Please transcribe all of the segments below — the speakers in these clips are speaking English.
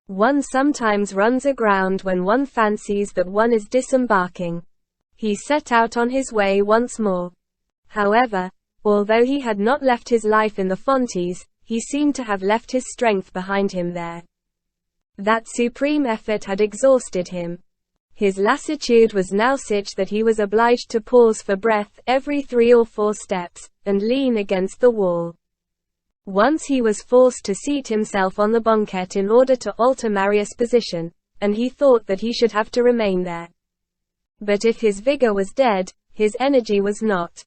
One sometimes runs aground when one fancies that one is disembarking. He set out on his way once more. However, although he had not left his life in the Fonties, he seemed to have left his strength behind him there. That supreme effort had exhausted him. His lassitude was now such that he was obliged to pause for breath every 3 or 4 steps, and lean against the wall. Once he was forced to seat himself on the banquette in order to alter Marius' position, and he thought that he should have to remain there. But if his vigor was dead, his energy was not.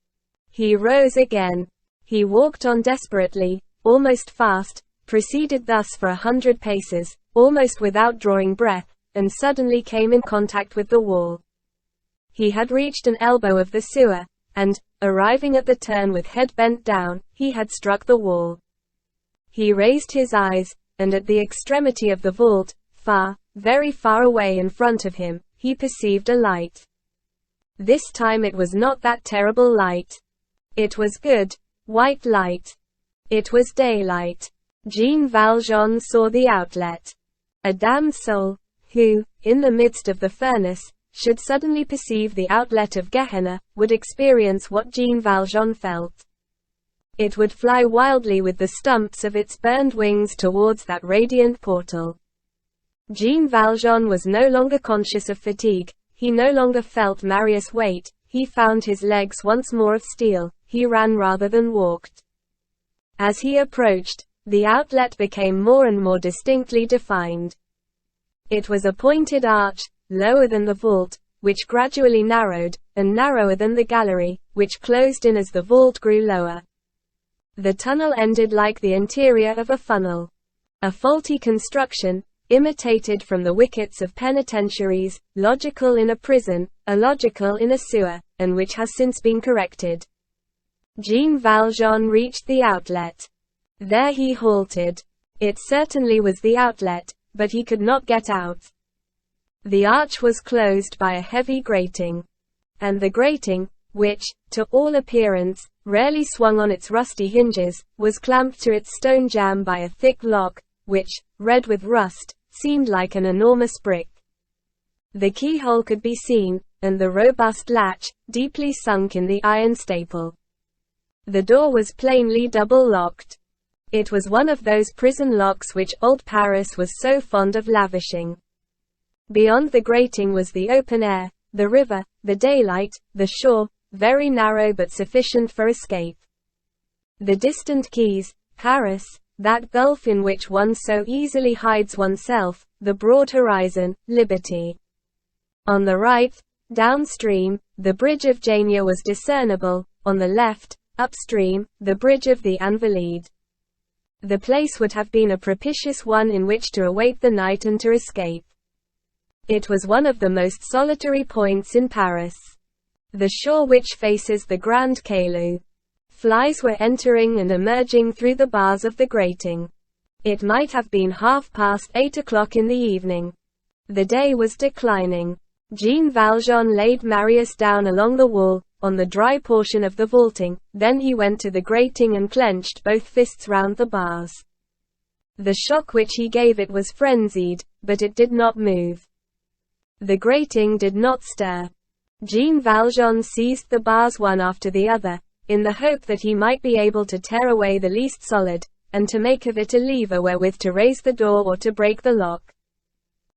He rose again. He walked on desperately, almost fast, proceeded thus for 100 paces, almost without drawing breath, and suddenly came in contact with the wall. He had reached an elbow of the sewer, and, arriving at the turn with head bent down, he had struck the wall. He raised his eyes, and at the extremity of the vault, far, very far away in front of him, he perceived a light. This time it was not that terrible light. It was good, white light. It was daylight. Jean Valjean saw the outlet. A damned soul, who, in the midst of the furnace, should suddenly perceive the outlet of Gehenna, would experience what Jean Valjean felt. It would fly wildly with the stumps of its burned wings towards that radiant portal. Jean Valjean was no longer conscious of fatigue, he no longer felt Marius' weight, he found his legs once more of steel, he ran rather than walked. As he approached, the outlet became more and more distinctly defined. It was a pointed arch, lower than the vault, which gradually narrowed, and narrower than the gallery, which closed in as the vault grew lower. The tunnel ended like the interior of a funnel. A faulty construction, imitated from the wickets of penitentiaries, logical in a prison, illogical in a sewer, and which has since been corrected. Jean Valjean reached the outlet. There he halted. It certainly was the outlet, but he could not get out. The arch was closed by a heavy grating. And the grating, which, to all appearance, rarely swung on its rusty hinges, was clamped to its stone jamb by a thick lock, which, red with rust, seemed like an enormous brick. The keyhole could be seen, and the robust latch, deeply sunk in the iron staple. The door was plainly double-locked. It was one of those prison locks which old Paris was so fond of lavishing. Beyond the grating was the open air, the river, the daylight, the shore, very narrow but sufficient for escape. The distant quays, Paris, that gulf in which one so easily hides oneself, the broad horizon, liberty. On the right, downstream, the bridge of Genia was discernible, on the left, upstream, the bridge of the Invalides. The place would have been a propitious one in which to await the night and to escape. It was one of the most solitary points in Paris. The shore which faces the Grand Caillou. Flies were entering and emerging through the bars of the grating. It might have been 8:30 o'clock in the evening. The day was declining. Jean Valjean laid Marius down along the wall, on the dry portion of the vaulting, then he went to the grating and clenched both fists round the bars. The shock which he gave it was frenzied, but it did not move. The grating did not stir. Jean Valjean seized the bars one after the other, in the hope that he might be able to tear away the least solid, and to make of it a lever wherewith to raise the door or to break the lock.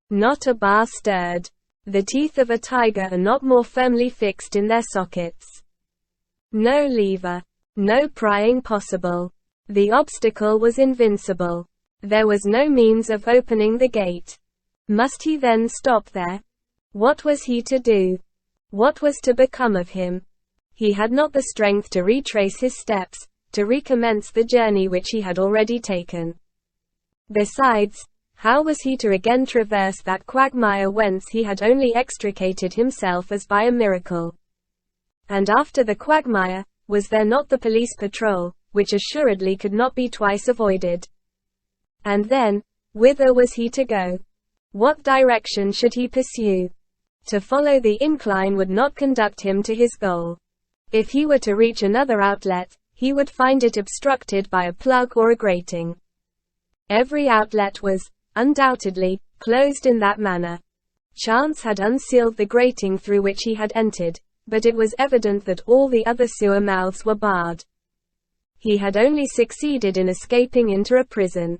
Not a bar stirred. The teeth of a tiger are not more firmly fixed in their sockets. No lever. No prying possible. The obstacle was invincible. There was no means of opening the gate. Must he then stop there? What was he to do? What was to become of him? He had not the strength to retrace his steps, to recommence the journey which he had already taken. Besides, how was he to again traverse that quagmire whence he had only extricated himself as by a miracle? And after the quagmire, was there not the police patrol, which assuredly could not be twice avoided? And then, whither was he to go? What direction should he pursue? To follow the incline would not conduct him to his goal. If he were to reach another outlet, he would find it obstructed by a plug or a grating. Every outlet was, undoubtedly, closed in that manner. Chance had unsealed the grating through which he had entered, but it was evident that all the other sewer mouths were barred. He had only succeeded in escaping into a prison.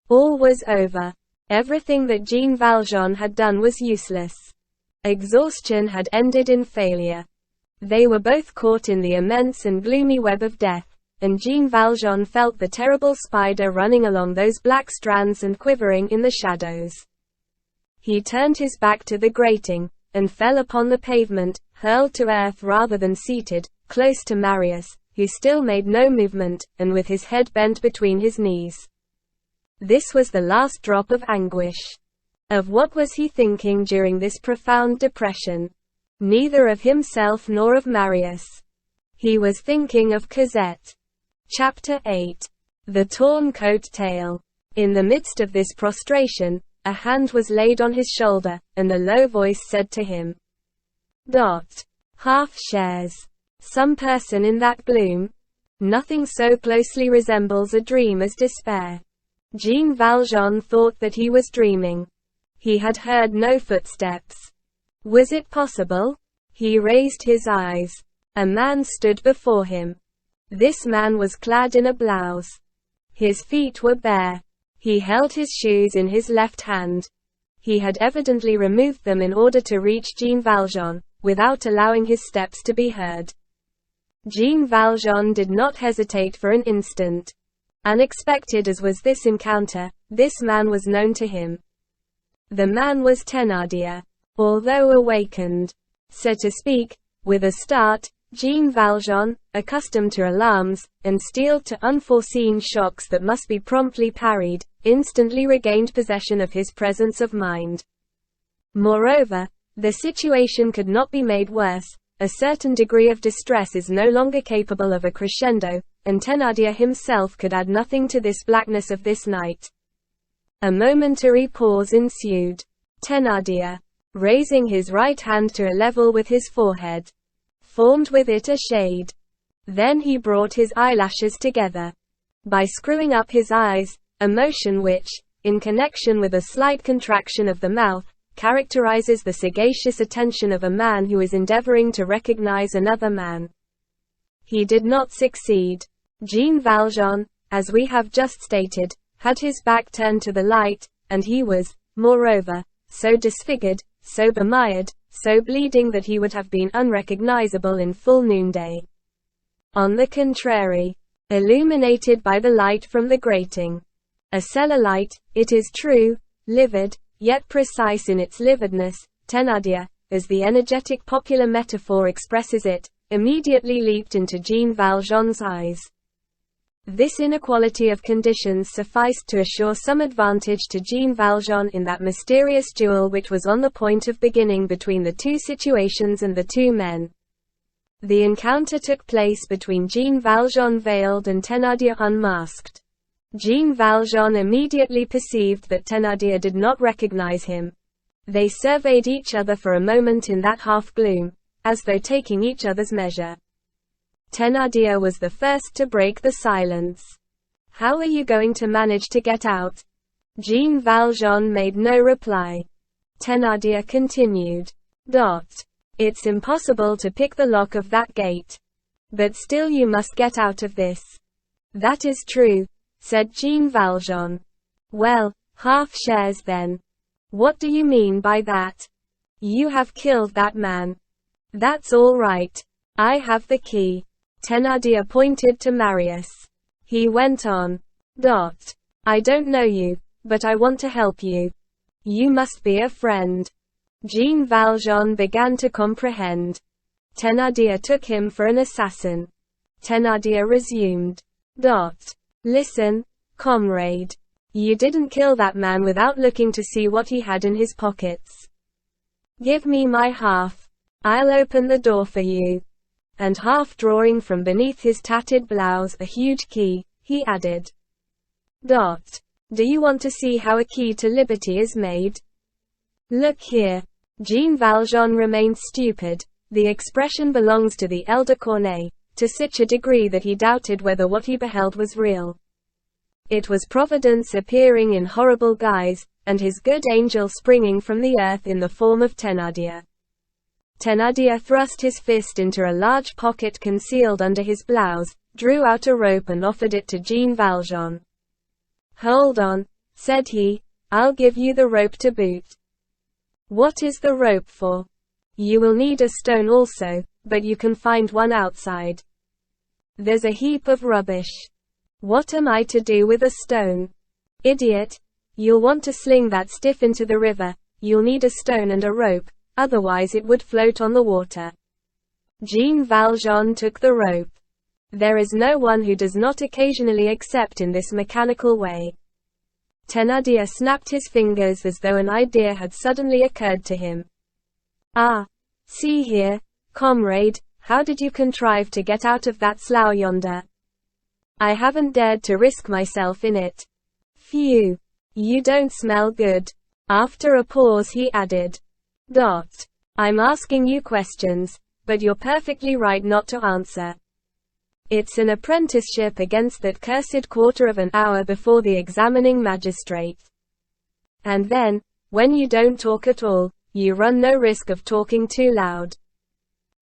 All was over. Everything that Jean Valjean had done was useless. Exhaustion had ended in failure. They were both caught in the immense and gloomy web of death, and Jean Valjean felt the terrible spider running along those black strands and quivering in the shadows. He turned his back to the grating, and fell upon the pavement, hurled to earth rather than seated, close to Marius, who still made no movement, and with his head bent between his knees. This was the last drop of anguish. Of what was he thinking during this profound depression? Neither of himself nor of Marius. He was thinking of Cosette. Chapter 8. The Torn Coat Tail. In the midst of this prostration, a hand was laid on his shoulder, and a low voice said to him, Half shares. Some person in that gloom? Nothing so closely resembles a dream as despair. Jean Valjean thought that he was dreaming. He had heard no footsteps. Was it possible? He raised his eyes. A man stood before him. This man was clad in a blouse. His feet were bare. He held his shoes in his left hand. He had evidently removed them in order to reach Jean Valjean, without allowing his steps to be heard. Jean Valjean did not hesitate for an instant. Unexpected as was this encounter, this man was known to him. The man was Thénardier. Although awakened, so to speak, with a start, Jean Valjean, accustomed to alarms, and steeled to unforeseen shocks that must be promptly parried, instantly regained possession of his presence of mind. Moreover, the situation could not be made worse. A certain degree of distress is no longer capable of a crescendo, and Thénardier himself could add nothing to this blackness of this night. A momentary pause ensued. Thénardier, raising his right hand to a level with his forehead, formed with it a shade. Then he brought his eyelashes together by screwing up his eyes, a motion which, in connection with a slight contraction of the mouth, characterizes the sagacious attention of a man who is endeavoring to recognize another man. He did not succeed. Jean Valjean, as we have just stated, had his back turned to the light, and he was, moreover, so disfigured, so bemired, so bleeding that he would have been unrecognizable in full noonday. On the contrary, illuminated by the light from the grating. A cellar light, it is true, livid, yet precise in its lividness, Thénardier, as the energetic popular metaphor expresses it, immediately leaped into Jean Valjean's eyes. This inequality of conditions sufficed to assure some advantage to Jean Valjean in that mysterious duel which was on the point of beginning between the two situations and the two men. The encounter took place between Jean Valjean veiled and Thénardier unmasked. Jean Valjean immediately perceived that Thénardier did not recognize him. They surveyed each other for a moment in that half-gloom, as though taking each other's measure. Thénardier was the first to break the silence. How are you going to manage to get out? Jean Valjean made no reply. Thénardier continued. It's impossible to pick the lock of that gate. But still you must get out of this. That is true, said Jean Valjean. Well, half shares then. What do you mean by that? You have killed that man. That's all right. I have the key. Thénardier pointed to Marius. He went on. I don't know you, but I want to help you. You must be a friend. Jean Valjean began to comprehend. Thénardier took him for an assassin. Thénardier resumed. Listen, comrade. You didn't kill that man without looking to see what he had in his pockets. Give me my half. I'll open the door for you. And half drawing from beneath his tattered blouse a huge key, he added. Do you want to see how a key to liberty is made? Look here. Jean Valjean remained stupid. The expression belongs to the elder Corneille, to such a degree that he doubted whether what he beheld was real. It was Providence appearing in horrible guise, and his good angel springing from the earth in the form of Thénardier. Thénardier thrust his fist into a large pocket concealed under his blouse, drew out a rope and offered it to Jean Valjean. "Hold on," said he, "I'll give you the rope to boot." "What is the rope for?" "You will need a stone also, but you can find one outside." "There's a heap of rubbish." "What am I to do with a stone?" "Idiot! You'll want to sling that stiff into the river. You'll need a stone and a rope, otherwise it would float on the water." Jean Valjean took the rope. There is no one who does not occasionally accept in this mechanical way. Thénardier snapped his fingers as though an idea had suddenly occurred to him. "Ah, see here, comrade, how did you contrive to get out of that slough yonder?" "I haven't dared to risk myself in it." "Phew! You don't smell good." After a pause he added. "I'm asking you questions, but you're perfectly right not to answer. It's an apprenticeship against that cursed quarter of an hour before the examining magistrate. And then, when you don't talk at all, you run no risk of talking too loud.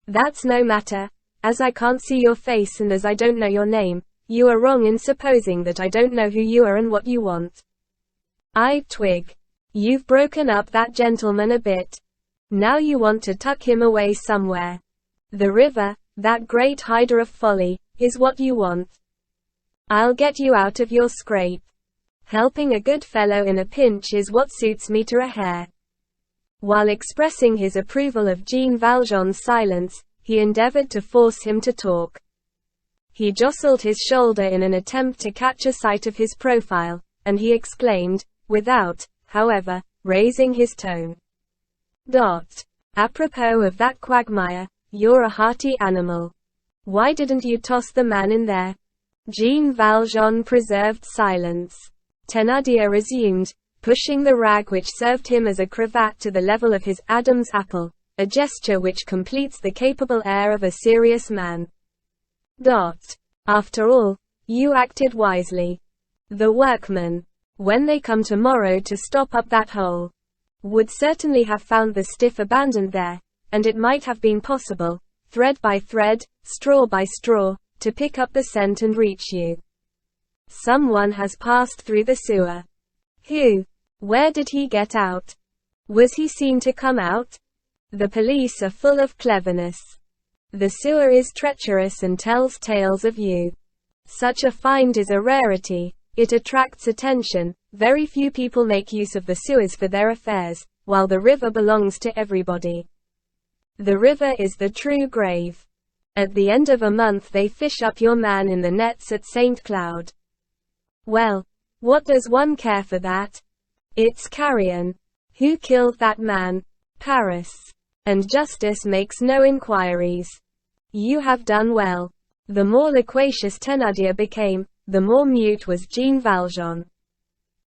That's no matter, as I can't see your face and as I don't know your name, you are wrong in supposing that I don't know who you are and what you want. I twig. You've broken up that gentleman a bit. Now you want to tuck him away somewhere. The river, that great hider of folly, is what you want. I'll get you out of your scrape. Helping a good fellow in a pinch is what suits me to a hair." While expressing his approval of Jean Valjean's silence, he endeavored to force him to talk. He jostled his shoulder in an attempt to catch a sight of his profile, and he exclaimed, without, however, raising his tone. "Apropos of that quagmire, you're a hearty animal. Why didn't you toss the man in there?" Jean Valjean preserved silence. Thénardier resumed, pushing the rag which served him as a cravat to the level of his Adam's apple, a gesture which completes the capable air of a serious man. "After all, you acted wisely. The workmen, when they come tomorrow to stop up that hole, would certainly have found the stiff abandoned there, and it might have been possible, thread by thread, straw by straw, to pick up the scent and reach you. Someone has passed through the sewer. Who? Where did he get out? Was he seen to come out? The police are full of cleverness. The sewer is treacherous and tells tales of you. Such a find is a rarity. It attracts attention. Very few people make use of the sewers for their affairs, while the river belongs to everybody. The river is the true grave. At the end of a month they fish up your man in the nets at St. Cloud. Well, what does one care for that? It's carrion. Who killed that man? Paris. And justice makes no inquiries. You have done well." The more loquacious Thénardier became, the more mute was Jean Valjean.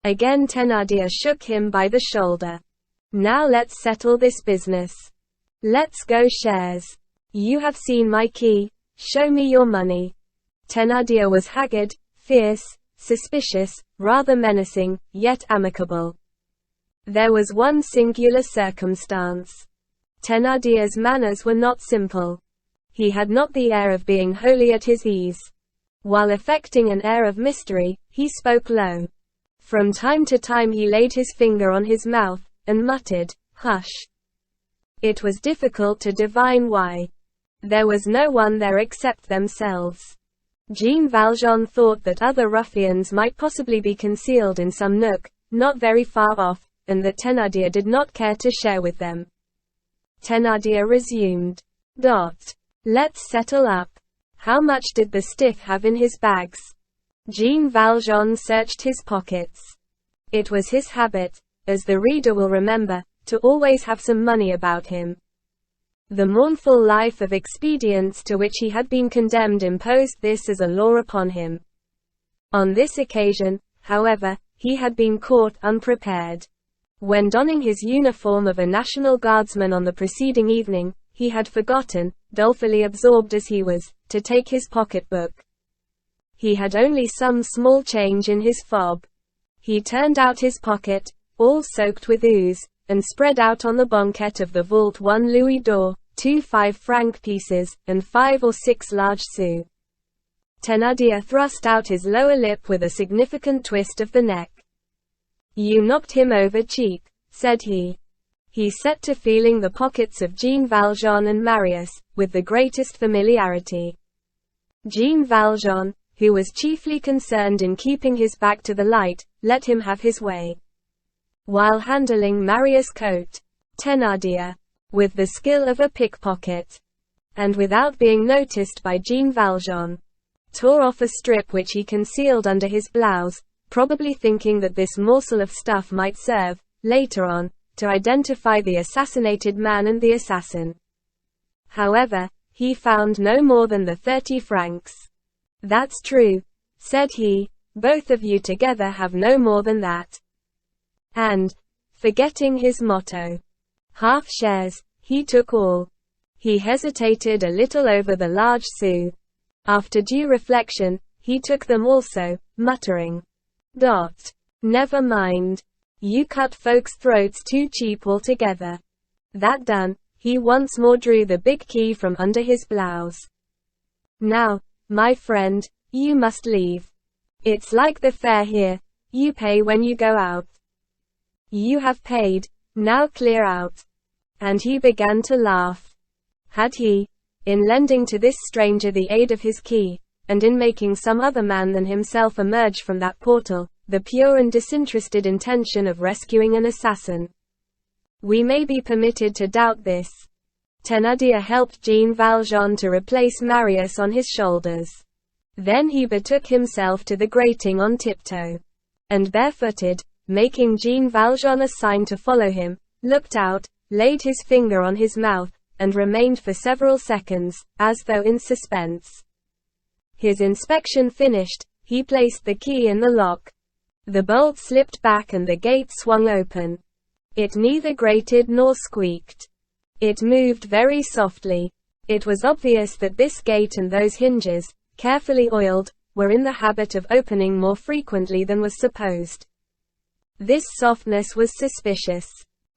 Again Thénardier shook him by the shoulder. "Now let's settle this business. Let's go shares. You have seen my key, show me your money." Thénardier was haggard, fierce, suspicious, rather menacing, yet amicable. There was one singular circumstance. Thénardier's manners were not simple. He had not the air of being wholly at his ease. While affecting an air of mystery, he spoke low. From time to time he laid his finger on his mouth, and muttered, "Hush." It was difficult to divine why. There was no one there except themselves. Jean Valjean thought that other ruffians might possibly be concealed in some nook, not very far off, and that Thénardier did not care to share with them. Thénardier resumed. "Let's settle up. How much did the stiff have in his bags?" Jean Valjean searched his pockets. It was his habit, as the reader will remember, to always have some money about him. The mournful life of expedients to which he had been condemned imposed this as a law upon him. On this occasion, however, he had been caught unprepared. When donning his uniform of a National Guardsman on the preceding evening, he had forgotten, dolefully absorbed as he was, to take his pocketbook. He had only some small change in his fob. He turned out his pocket, all soaked with ooze, and spread out on the banquette of the vault 1 louis d'or, 2 5-franc pieces, and 5 or 6 large sous. Thénardier thrust out his lower lip with a significant twist of the neck. "You knocked him over cheap," said he. He set to feeling the pockets of Jean Valjean and Marius, with the greatest familiarity. Jean Valjean, who was chiefly concerned in keeping his back to the light, let him have his way. While handling Marius' coat, Thénardier, with the skill of a pickpocket, and without being noticed by Jean Valjean, tore off a strip which he concealed under his blouse, probably thinking that this morsel of stuff might serve, later on, to identify the assassinated man and the assassin. However, he found no more than the 30 francs. "That's true," said he, "both of you together have no more than that." And, forgetting his motto, half shares, he took all. He hesitated a little over the large sous. After due reflection, he took them also, muttering, "Never mind. You cut folks' throats too cheap altogether." That done, he once more drew the big key from under his blouse. "Now, my friend, you must leave. It's like the fair here, you pay when you go out. You have paid, now clear out." And he began to laugh. Had he, in lending to this stranger the aid of his key, and in making some other man than himself emerge from that portal, the pure and disinterested intention of rescuing an assassin? We may be permitted to doubt this. Thénardier helped Jean Valjean to replace Marius on his shoulders. Then he betook himself to the grating on tiptoe, and barefooted, making Jean Valjean a sign to follow him, looked out, laid his finger on his mouth, and remained for several seconds, as though in suspense. His inspection finished, he placed the key in the lock. The bolt slipped back and the gate swung open. It neither grated nor squeaked. It moved very softly. It was obvious that this gate and those hinges, carefully oiled, were in the habit of opening more frequently than was supposed. This softness was suspicious.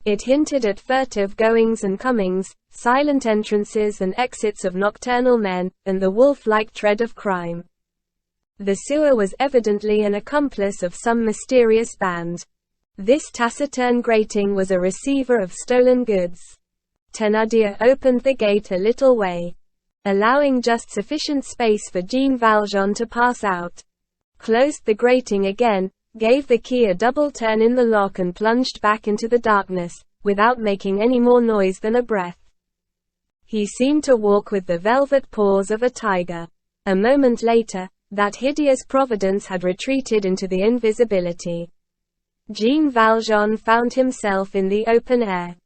It hinted at furtive goings and comings, silent entrances and exits of nocturnal men, and the wolf-like tread of crime. The sewer was evidently an accomplice of some mysterious band. This taciturn grating was a receiver of stolen goods. Thénardier opened the gate a little way, allowing just sufficient space for Jean Valjean to pass out, closed the grating again, gave the key a double turn in the lock and plunged back into the darkness, without making any more noise than a breath. He seemed to walk with the velvet paws of a tiger. A moment later, that hideous providence had retreated into the invisibility. Jean Valjean found himself in the open air.